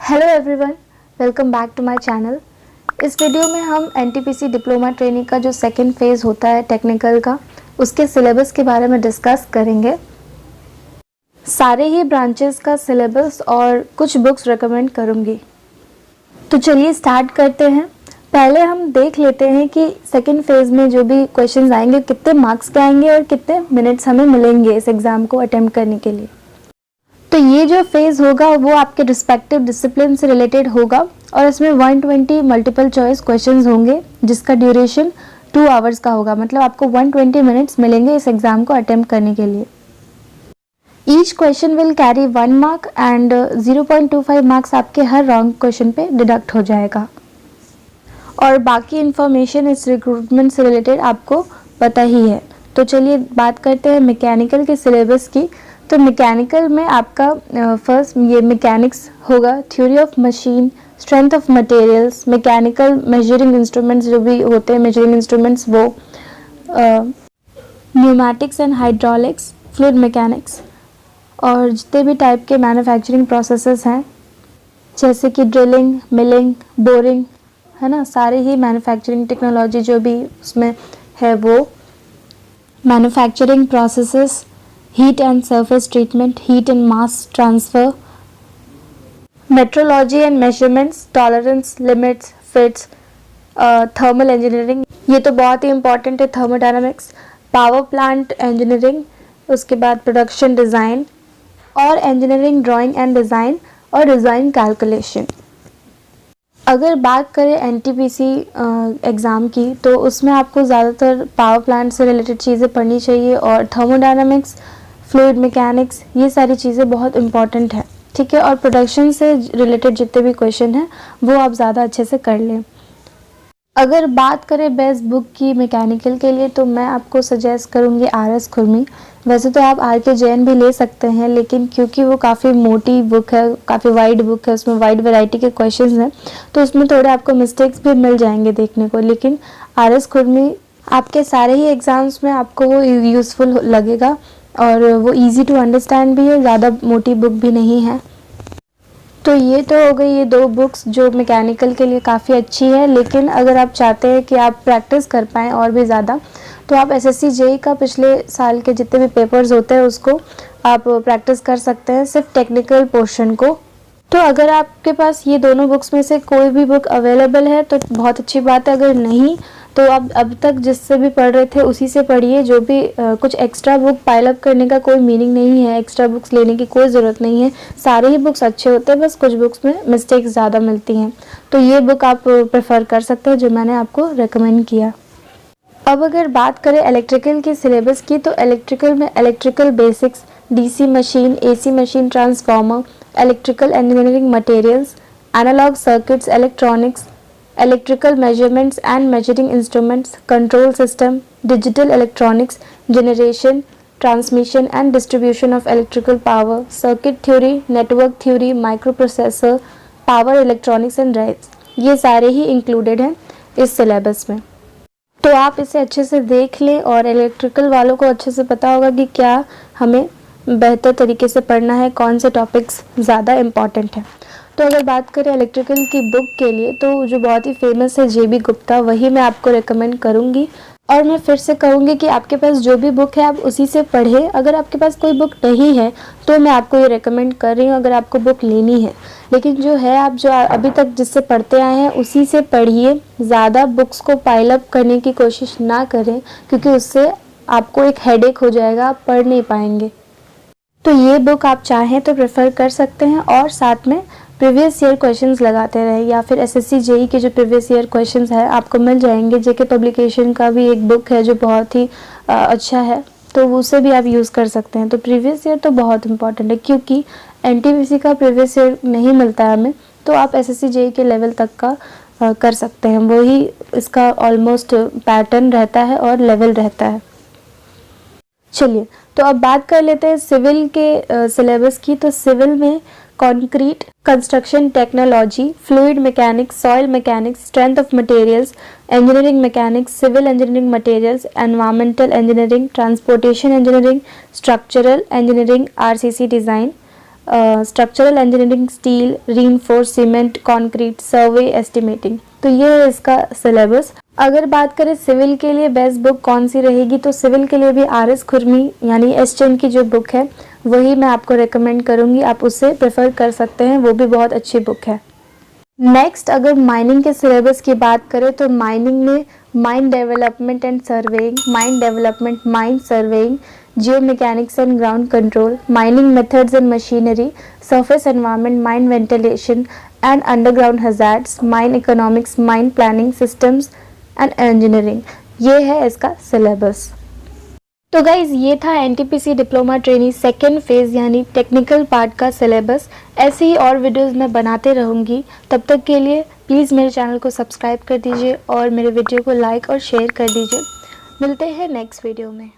Hello everyone, welcome back to my channel. इस video में हम एनटीपीसी डिप्लोमा ट्रेनिंग का जो सेकंड फेज़ होता है टेक्निकल का, उसके सिलेबस के बारे में डिस्कस करेंगे। सारे ही ब्रांचेस का सिलेबस और कुछ बुक्स रेकमेंड करूँगी। तो चलिए स्टार्ट करते हैं। पहले हम देख लेते हैं कि सेकंड फेज़ में जो भी क्वेश्चंस आएंगे कितने मार्क्स के आएंगे और कितने मिनट्स हमें मिलेंगे इस एग्ज़ाम को अटेम्प्ट करने के लिए। तो ये जो फेज़ होगा वो आपके रिस्पेक्टिव डिसिप्लिन से रिलेटेड होगा और इसमें 120 मल्टीपल चॉइस क्वेश्चंस होंगे जिसका ड्यूरेशन 2 आवर्स का होगा। मतलब आपको 120 मिनट्स मिलेंगे इस एग्ज़ाम को अटेम्प्ट करने के लिए। Each question will carry 1 mark and 0.25 marks आपके हर रॉन्ग क्वेश्चन पे डिडक्ट हो जाएगा। और बाकी इन्फॉर्मेशन इस रिक्रूटमेंट से रिलेटेड आपको पता ही है। तो चलिए बात करते हैं मैकेनिकल के सिलेबस की। तो मैकेनिकल में आपका फर्स्ट ये मैकेनिक्स होगा, theory of machine, strength of materials, mechanical measuring instruments जो भी होते हैं मेजरिंग इंस्ट्रूमेंट्स वो, pneumatics and hydraulics, fluid mechanics और जितने भी टाइप के मैन्युफैक्चरिंग प्रोसेसेस हैं जैसे कि ड्रिलिंग, मिलिंग, बोरिंग, है ना, सारे ही मैन्युफैक्चरिंग टेक्नोलॉजी जो भी उसमें है वो, manufacturing processes, heat and surface treatment, heat and mass transfer, metrology and measurements, tolerance, limits, fits, thermal engineering, ये तो बहुत ही important है, thermodynamics, power plant engineering, उसके बाद production design और engineering drawing and design और design calculation। अगर बात करें एनटीपीसी एग्ज़ाम की तो उसमें आपको ज़्यादातर पावर प्लांट से रिलेटेड चीज़ें पढ़नी चाहिए और थर्मोडायनामिक्स, फ्लूइड मैकेनिक्स, ये सारी चीज़ें बहुत इंपॉर्टेंट है, ठीक है। और प्रोडक्शन से रिलेटेड जितने भी क्वेश्चन हैं वो आप ज़्यादा अच्छे से कर लें। अगर बात करें बेस्ट बुक की मैकेनिकल के लिए तो मैं आपको सजेस्ट करूँगी आर.एस. खुरमी। वैसे तो आप आर.के. जैन भी ले सकते हैं, लेकिन क्योंकि वो काफ़ी मोटी बुक है, काफ़ी वाइड बुक है, उसमें वाइड वैरायटी के क्वेश्चंस हैं तो उसमें थोड़े आपको मिस्टेक्स भी मिल जाएंगे देखने को। लेकिन आर.एस. खुरमी आपके सारे ही एग्ज़ाम्स में आपको वो यूज़फुल लगेगा और वो ईज़ी टू अंडरस्टैंड भी है, ज़्यादा मोटी बुक भी नहीं है। तो ये तो हो गई ये 2 बुक्स जो मैकेनिकल के लिए काफ़ी अच्छी है। लेकिन अगर आप चाहते हैं कि आप प्रैक्टिस कर पाएँ और भी ज़्यादा तो आप एसएससी जेईई का पिछले साल के जितने भी पेपर्स होते हैं उसको आप प्रैक्टिस कर सकते हैं, सिर्फ टेक्निकल पोर्शन को। तो अगर आपके पास ये दोनों बुक्स में से कोई भी बुक अवेलेबल है तो बहुत अच्छी बात है, अगर नहीं तो आप अब तक जिससे भी पढ़ रहे थे उसी से पढ़िए। जो भी कुछ एक्स्ट्रा बुक पाइल अप करने का कोई मीनिंग नहीं है, एक्स्ट्रा बुक्स लेने की कोई ज़रूरत नहीं है, सारे ही बुक्स अच्छे होते हैं, बस कुछ बुक्स में मिस्टेक्स ज़्यादा मिलती हैं। तो ये बुक आप प्रेफर कर सकते हैं जो मैंने आपको रेकमेंड किया। अब अगर बात करें इलेक्ट्रिकल के सिलेबस की तो इलेक्ट्रिकल में electrical basics, DC machine, AC machine, transformer, electrical engineering materials, analog circuits, electronics, electrical measurements and measuring instruments, control system, digital electronics, generation, transmission and distribution of electrical power, circuit theory, network theory, microprocessor, power electronics and drives, ये सारे ही included हैं इस syllabus में। तो आप इसे अच्छे से देख लें और इलेक्ट्रिकल वालों को अच्छे से पता होगा कि क्या हमें बेहतर तरीके से पढ़ना है, कौन से टॉपिक्स ज़्यादा इम्पॉर्टेंट हैं। तो अगर बात करें इलेक्ट्रिकल की बुक के लिए तो जो बहुत ही फेमस है जे.बी. गुप्ता, वही मैं आपको रेकमेंड करूँगी। और मैं फिर से कहूँगी कि आपके पास जो भी बुक है आप उसी से पढ़ें। अगर आपके पास कोई बुक नहीं है तो मैं आपको ये रेकमेंड कर रही हूँ अगर आपको बुक लेनी है, लेकिन जो है आप जो अभी तक जिससे पढ़ते आए हैं उसी से पढ़िए। ज़्यादा बुक्स को पाइल अप करने की कोशिश ना करें क्योंकि उससे आपको एक हेडेक हो जाएगा, आप पढ़ नहीं पाएंगे। तो ये बुक आप चाहें तो प्रेफर कर सकते हैं और साथ में प्रीवियस ईयर क्वेश्चंस लगाते रहे या फिर एसएससी जेईई के जो प्रीवियस ईयर क्वेश्चंस है आपको मिल जाएंगे। जेके पब्लिकेशन का भी एक बुक है जो बहुत ही अच्छा है, तो उसे भी आप यूज़ कर सकते हैं। तो प्रीवियस ईयर तो बहुत इंपॉर्टेंट है क्योंकि एनटीपीसी का प्रीवियस ईयर नहीं मिलता है हमें, तो आप एसएससी जेईई के लेवल तक का कर सकते हैं। वही इसका ऑलमोस्ट पैटर्न रहता है और लेवल रहता है। चलिए तो अब बात कर लेते हैं सिविल के सिलेबस की। तो सिविल में concrete construction technology, fluid mechanics, soil mechanics, strength of materials, engineering mechanics, civil engineering materials, environmental engineering, transportation engineering, structural engineering, RCC design, structural engineering, steel, reinforce cement, concrete, survey, estimating. तो ये है इसका syllabus. अगर बात करें civil के लिए best book कौन सी रहेगी, तो सिविल के लिए भी आर.एस. खुरमी यानी एस.चैन की जो बुक है वही मैं आपको रेकमेंड करूँगी, आप उससे प्रेफर कर सकते हैं, वो भी बहुत अच्छी बुक है। नेक्स्ट अगर माइनिंग के सिलेबस की बात करें तो माइनिंग में mine development and surveying, mine development, mine surveying, Jio mechanics and ground control, mining methods and machinery, surface environment, mine ventilation and underground hazards, mine economics, mine planning systems and engineering, ये है इसका syllabus. तो guys ये था NTPC diploma trainee second phase यानी technical part का syllabus. ऐसे ही और वीडियोस मैं बनाते रहूँगी, तब तक के लिए प्लीज़ मेरे चैनल को सब्सक्राइब कर दीजिए और मेरे वीडियो को लाइक और शेयर कर दीजिए। मिलते हैं नेक्स्ट वीडियो में।